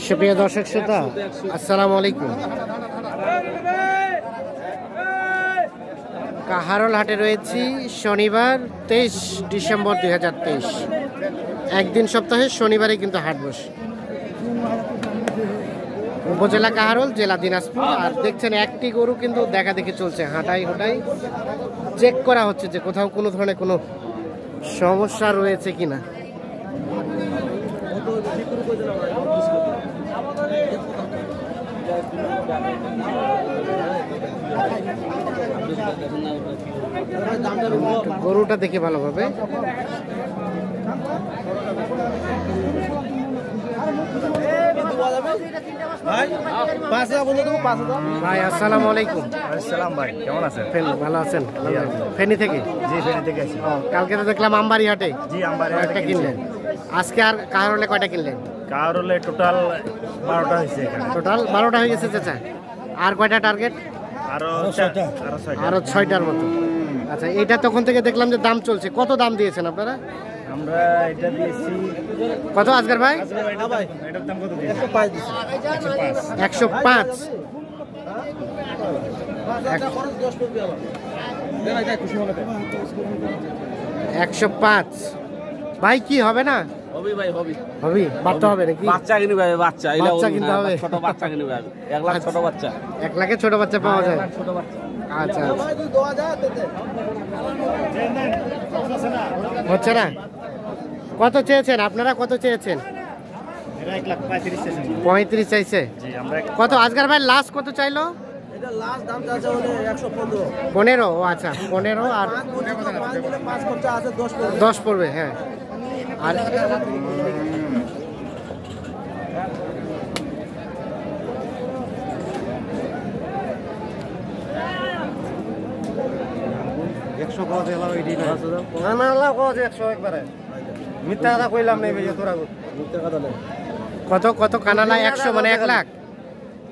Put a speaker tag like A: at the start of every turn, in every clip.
A: সুপ্রিয় দর্শক শ্রোতা, আসসালামু আলাইকুম। কাহারোল হাটে রয়েছি শনিবার 23 ডিসেম্বর 2023। একদিন সপ্তাহে শনিবারে কিন্তু হাট বসে। উপজেলা কাহারোল, জেলা দিনাজপুর। আর দেখছেন একটি গরু কিন্তু দেখা দেখি চলছে, হাঁটাই হোটাই চেক করা হচ্ছে যে কোথাও কোনো ধরনের কোনো সমস্যা রয়েছে কিনা। গরুটা দেখে ভালোভাবে। ভাই আসসালামু আলাইকুম।
B: আসসালাম ভাই, কেমন আছেন?
A: ভালো আছেন? ফেনী থেকে?
B: জি, ফেনী থেকে আছি।
A: কালকে তো দেখলাম আমবাড়ি হাটে।
B: জি, আমবাড়ি
A: হাটে কিনলেন। আজকে আর কাহারোলে কয়টা কিনলেন?
B: কাহারোলে টোটাল 12টা হয়েছে।
A: টোটাল 12টা হয়ে গেছে চাচা। আর কয়টা টার্গেট? আরো 6টার মতো। আচ্ছা, এটা তখন থেকে দেখলাম যে দাম চলছে। কত দাম দিয়েছেন আপনারা?
B: আমরা এটা দিয়েছি
A: কত আজকের ভাই?
B: এটার দাম কত দিয়েছি?
A: 105। 105 ভাই, কি হবে না?
C: হবি ভাই, হবি
A: হবি। বাচ্চা হবে নাকি?
C: বাচ্চা কিনবে ভাই, বাচ্চা
A: কিনতে হবে।
C: ছোট বাচ্চা কিনবে 1 লাখ ছোট বাচ্চা।
A: 1 লাখে ছোট বাচ্চা পাওয়া যায়?
C: ছোট বাচ্চা।
A: আচ্ছা, হচ্ছে না। কত চেয়েছেন আপনারা? কত চেয়েছেন? 35 চাইছে। কত আজকার ভাই লাস্ট কত চাইলো? 15। ও আচ্ছা, 15 আর 10 পড়বে। হ্যাঁ, আর কত কত কানালা? 100 মানে 1 লাখ।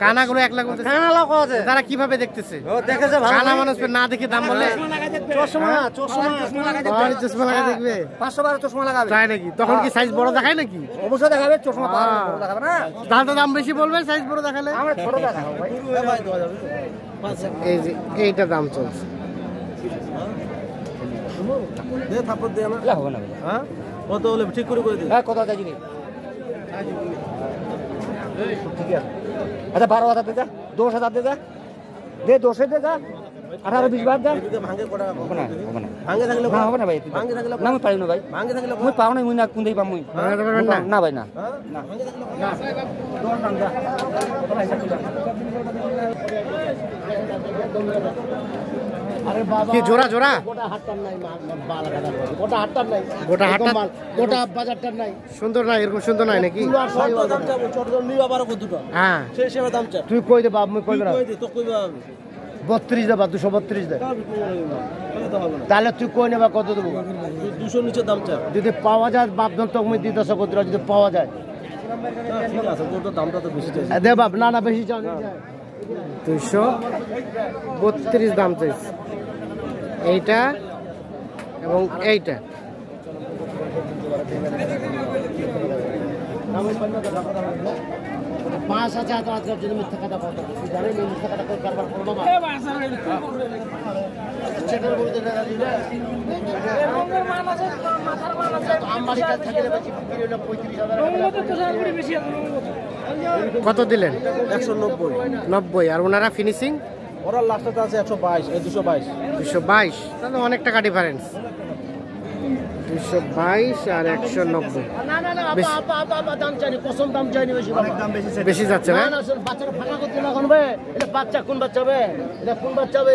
A: কানাগুলো 1 লাখ। তারা কিভাবে দেখতেছে? কানা মানুষ না দেখে দাম বলে? চশমা লাগা দেখবে। 512 চশমা লাগাবে, তাই নাকি? তখন কি সাইজ বড় দেখায় নাকি? অবশ্যই দেখাবে। চশমা বড় দেখাবে না, তাহলে দাম বেশি বলবে। সাইজ বড় দেখালে আমরা ছোট দেখাবো ভাই। এই যে এইটা দাম চলছে।
B: কত হলে ঠিক করে দিই?
A: কত চাইছি? আচ্ছা, 12,000 দে যা, 10,000 দে যা, দে 10 দে যা, 18-20 বার যা। ভাঙে থাকলে হবে না ভাই। ভাঙে থাকলে না, আমি পাই না ভাই। ভাঙে থাকলে মই পাও না, মুই না কোন দেই পাম মুই না ভাই, না না ভাঙে থাকলে না। 10 দাম যা। আরে বাবা, কি জোড়া জোড়া? গোটা হাটটার নাই, গোটা হাটটার নাই, গোটা হাটটার মাল, গোটা বাজারটার নাই। সুন্দর না? এরকম সুন্দর নাই নাকি?
B: ছোট নিবা 12 দুটো।
A: হ্যাঁ,
B: সেই হিসেবে দাম চা।
A: তুই কই দে বাপ, মুই কই না।
B: কই দে তো, কইবা
A: 32 দে বা 232 দে। তাহলে তুই কই নেবা কত দেবো?
B: 200 নিচে দাম চা।
A: যদি পাওয়া যায় বাপ ধর তো মুই দিতেছ কত, যদি পাওয়া যায়
B: ঠিক আছে। তোর দামটা তো বেশি চাই
A: দে বাপ। না না, বেশি চাই। 232 দাম চাইছে এইটা এবং এইটা। পাঁচ আছে আজকের জন্য মিথ্যা কথা বলতো। জানেন মিথ্যা কথা করে কারবার করবো না। কত দিলেন? 190। আর ওনারা ফিনিশিং?
B: ওরা লাস্টে আছে 122,
A: 222। তাহলে অনেক টাকা ডিফারেন্স। 222 আর 190। বেশি যাচ্ছে না? বাচ্চা কোন বাচ্চা হবে? এটা কোন বাচ্চা হবে?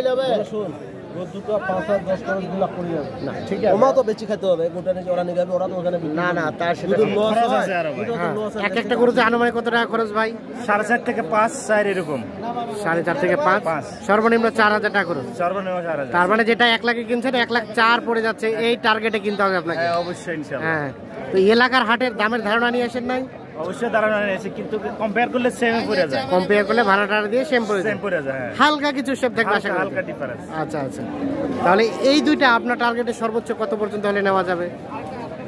A: একটা গরুতে আনুমানিক কত টাকা খরচ ভাই?
B: 4.5 থেকে 5, 4 এরকম।
A: 4.5 থেকে 5, সর্বনিম্ন 4,000 টাকা খরচ। তার মানে যেটা 1 লাখে কিনছেন 1,04,000 পড়ে যাচ্ছে। এই টার্গেটে কিনতে হবে আপনাকে।
B: অবশ্যই ইনশাআল্লাহ।
A: হ্যাঁ, তো এলাকার হাটের দামের ধারণা নিয়ে আসেন নাই?
B: অবশ্যই দাঁড়ানো আছে, কিন্তু কম্পেয়ার করলে সেম পড়ে যায়।
A: কম্পেয়ার করলে ভাড়াটা দিয়ে সেম পড়ে যায়।
B: সেম পড়ে যায়, হ্যাঁ।
A: হালকা কিছু শেপ থাকবে আশা করি।
B: হালকা ডিফারেন্স।
A: আচ্ছা আচ্ছা, তাহলে এই দুইটা আপনার টার্গেটে সর্বোচ্চ কত পর্যন্ত হলে নেওয়া যাবে?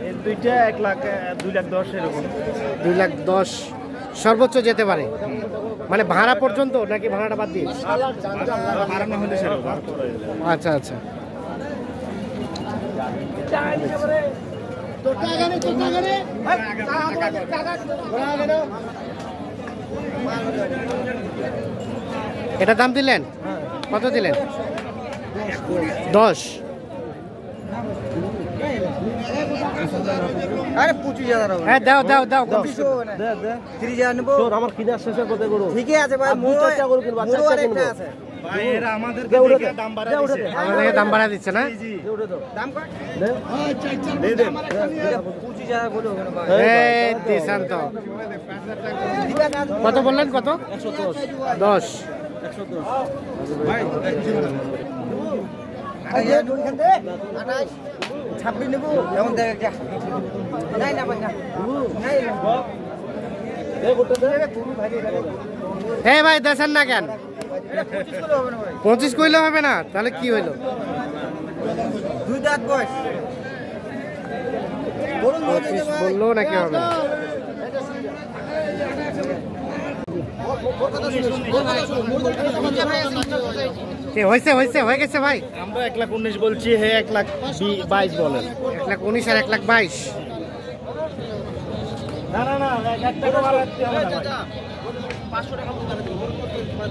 B: এই দুইটা 1 লাখ 2 লাখ 10 এরকম।
A: 2 লাখ 10 সর্বোচ্চ যেতে পারে, মানে ভাড়া পর্যন্ত নাকি ভাড়াটা বাদ দিয়ে?
B: ভাড়া না হলে সেরকম।
A: আচ্ছা আচ্ছা, এটা দাম দিলেন? কত দিলেন? 10।
D: আরে 25,000 হবে।
A: হ্যাঁ দাও দাও দাও।
D: 30,000 নেব।
B: আমার কিনা শেষের কথা করো।
D: ঠিকই আছে ভাই, মোর
B: চারটা গরু কিনবো,
D: মোর
B: চারটা
D: আরেকটা
B: কিনবো।
D: আছে।
B: ভাই এরা আমাদেরকে দেখে দাম বাড়ায় দিছে।
A: আমাদেরকে দাম বাড়া দিচ্ছে না?
B: জি
D: দাম কত?
B: দে দেন।
D: 25,000 বলো ওখানে ভাই।
A: এই দিশান তো কত বললেন? কত? 10।
D: আরে ওইখান থেকে 28 26 নেব। এখন দেখ একটা। নাই না ভাই না। নাই না।
A: এই ভাই দেশেন না কেন?
D: 25 করে হবে না ভাই।
A: 25 কইলে হবে না, তাহলে কি হইলো?
D: 2 দাঁত বয়স। বলুন
A: 25 বললো নাকি হবে? হয়েছে হয়েছে হয়ে গেছে ভাই।
B: আমরা 1,19,000 বলছি, হে 1,22,000 বলেন।
A: 1,19,000 আর 1,22,000।
B: না না না, 1 টাকা বাড়াতে হবে না ভাই।
D: 500 টাকা মতো দেব।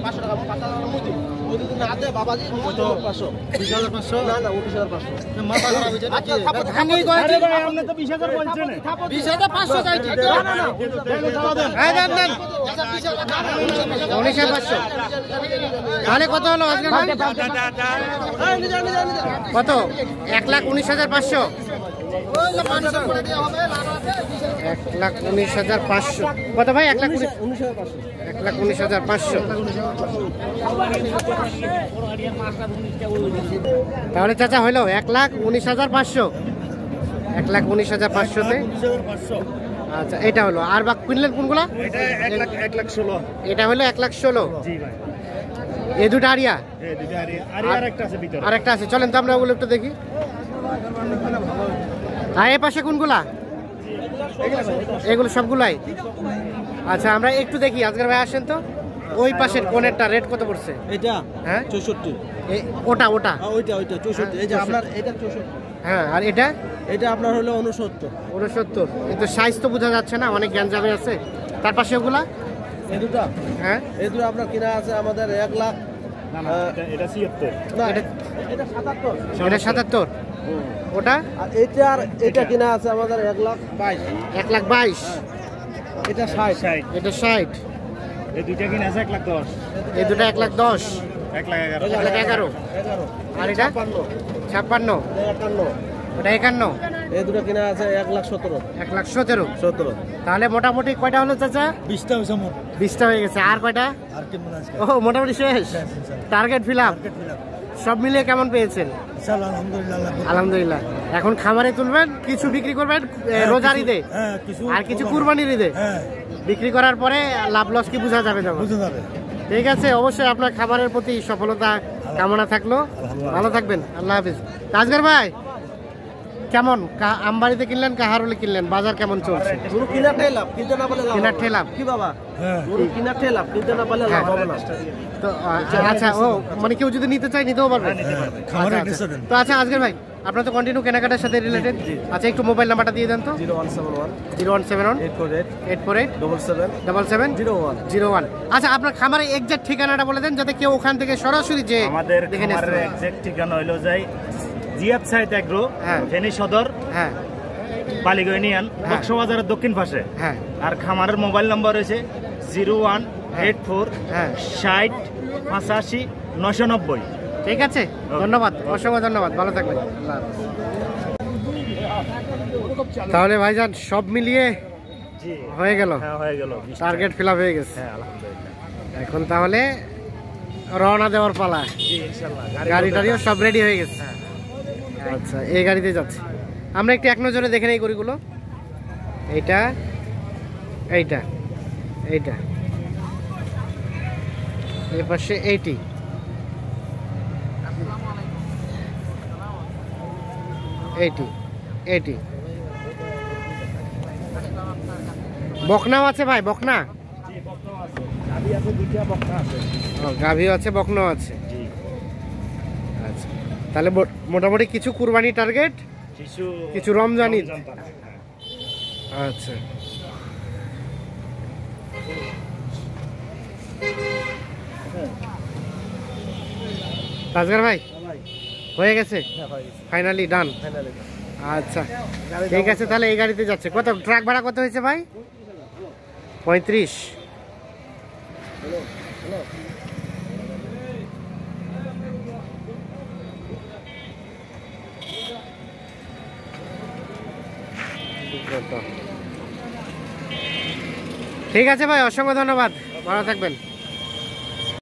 D: 500 টাকা 500 টাকা মতো। ওই দিন না দে বাবাজি কত 500 20,500 না না 19,500 মাথা খারাপ হইছে না। আচ্ছা
A: আমি
B: আরে ভাই আপনি তো 20,000 বলছেন।
D: 20,500 চাইছি। না না না
A: এই দেন দেন 19,500। তাহলে কত হলো আজকে ভাই? কত? 1,19,500। 1,19,500 কত ভাই? 1,19,500। তাহলে চাচা হইলো 1,19,500। 1,19,500-তে। আচ্ছা এটা হলো। আর বাকি কিনলেন কোনগুলা?
B: এটা 1,16,000।
A: এটা হলো 1,16,000।
B: জি ভাই।
A: এই দুটো আরিয়া?
B: এই দুটো আর একটা আছে ভিতরে।
A: আরেকটা আছে, চলেন তো আমরা ওগুলো একটু দেখি। আর এই পাশে কোনগুলা? এগুলো সবগুলাই? আচ্ছা আমরা একটু দেখি। আজকের ভাই আসেন তো। ওই পাশের কোণেরটা রেট কত পড়ছে?
B: এটা
A: হ্যাঁ
B: 64।
A: ওটা ওটা
B: ওইটা 64। এই যে আপনার এটা 64।
A: হ্যাঁ, আর এটা
B: এটা আপনার হলো 69।
A: 69। কিন্তু সাইজ তো বোঝা যাচ্ছে না, অনেক গ্যাঞ্জামে আছে। তার পাশে ওগুলা?
B: এই দুটো?
A: হ্যাঁ
B: এই দুটো আপনার কিনা আছে আমাদের 1 লাখ। না না, এটা 76। না
A: এটা-
B: এটা 77।
A: এটা 77। ওটা
B: আর এটা কিনা আছে আমাদের 1,22,000।
A: 1,22,000।
B: এটা 60।
A: এটা 60।
B: এই দুইটা কিনা আছে 1,10,000।
A: এই দুটো 1,10,000।
B: 1,11,000।
A: 1,11,000। আর এটা 56। ওটা 51।
B: এই দুটো কিনা আছে 1,17,000।
A: 1,17,000।
B: 17।
A: তাহলে মোটামুটি কয়টা হলো চাচা?
B: 20টা হইছে মোট।
A: 20টা হয়ে গেছে। আর কয়টা?
B: আর কিনবো না আজকে।
A: ও মোটামুটি শেষ। Target fill up. সব মিলিয়ে কেমন পেয়েছেন?
B: ইনশাআল্লাহ আলহামদুলিল্লাহ।
A: আলহামদুলিল্লাহ। এখন খামারে তুলবেন, কিছু বিক্রি করবেন রোজার ঈদে,
B: হ্যাঁ
A: আর কিছু কুরবানির ঈদে।
B: হ্যাঁ
A: বিক্রি করার পরে লাভ লস কি বোঝা যাবে তখন।
B: বুঝতে যাবে।
A: ঠিক আছে, অবশ্যই আপনার খাবারের প্রতি সফলতা কামনা থাকলো। ভালো থাকবেন, আল্লাহ হাফিজ। তাজগার ভাই কেমন আমবাড়িতে কিনলেন কাহারলে কিনলেন? বাজার কেমন চলছে?
B: গরু কিনাটাই লাভ, কিনতে না পারলে লাভ
A: কেনার
B: হবে না।
A: ঠেলাম
B: কি বাবা? গরু কিনাটাই লাভ, কিনতে না পারলে লাভ হবে না।
A: তো আচ্ছা, ও মানে কেউ যদি নিতে চায় নিতেও পারবে? আচ্ছা, আচ্ছা। তো আচ্ছা আজকের ভাই আপনার তো কন্টিনিউ কেনাকাটার সাথে রিলেটেড। আচ্ছা একটু মোবাইল নাম্বারটা দিয়ে দেন তো।
B: 0171
A: 0171
B: 848
A: 848
B: 77
A: 77
B: 01।
A: 01। আচ্ছা আপনার খামারের এক্সাক্ট ঠিকানাটা বলে দেন, যাতে কেউ ওখান থেকে সরাসরি যে
B: আমাদের
A: দেখে নিতে
B: খামারের
A: পারে।
B: এক্সাক্ট ঠিকানা হইলো যাই জিয়াদ সাইদ এগ্রো,
A: হ্যাঁ।
B: ফেনী সদর,
A: হ্যাঁ
B: বালিগঞ্জ ইউনিয়ন, কক্সবাজারের দক্ষিণ পাশে।
A: হ্যাঁ
B: আর খামারের মোবাইল নম্বর হয়েছে 0184
A: হ্যাঁ
B: 60 85 990।
A: ঠিক আছে, ধন্যবাদ, অসংখ্য ধন্যবাদ, ভালো থাকবেন। আল্লাহ হাফেজ। তাহলে ভাইজান সব মিলিয়ে
B: জি
A: হয়ে গেল,
B: হ্যাঁ হয়ে গেল।
A: টার্গেট ফিল আপ হয়ে গেছে।
B: হ্যাঁ আলহামদুলিল্লাহ।
A: এখন তাহলে রওনা দেওয়ার পালা।
B: জি ইনশাআল্লাহ।
A: গাড়ি টাড়িও সব রেডি হয়ে গেছে। আচ্ছা এই গাড়িতে যাচ্ছে। আমরা একটু এক নজরে দেখে নেই গরুগুলো। এটা এইটা এইটা এই পাশে এইটি এইটি এইটি বকনাও আছে ভাই, বকনা গাভী আছে, বকনাও আছে। আচ্ছা, তাহলে মোটামুটি কিছু কুরবানি টার্গেট, কিছু রমজানি। আচ্ছা, রাজগার ভাই হয়ে গেছে ফাইনালি ডান। আচ্ছা ঠিক আছে, তাহলে এই গাড়িতে যাচ্ছে। কত ট্রাক ভাড়া কত হয়েছে ভাই? 35। ঠিক আছে ভাই, অসংখ্য ধন্যবাদ, ভালো থাকবেন।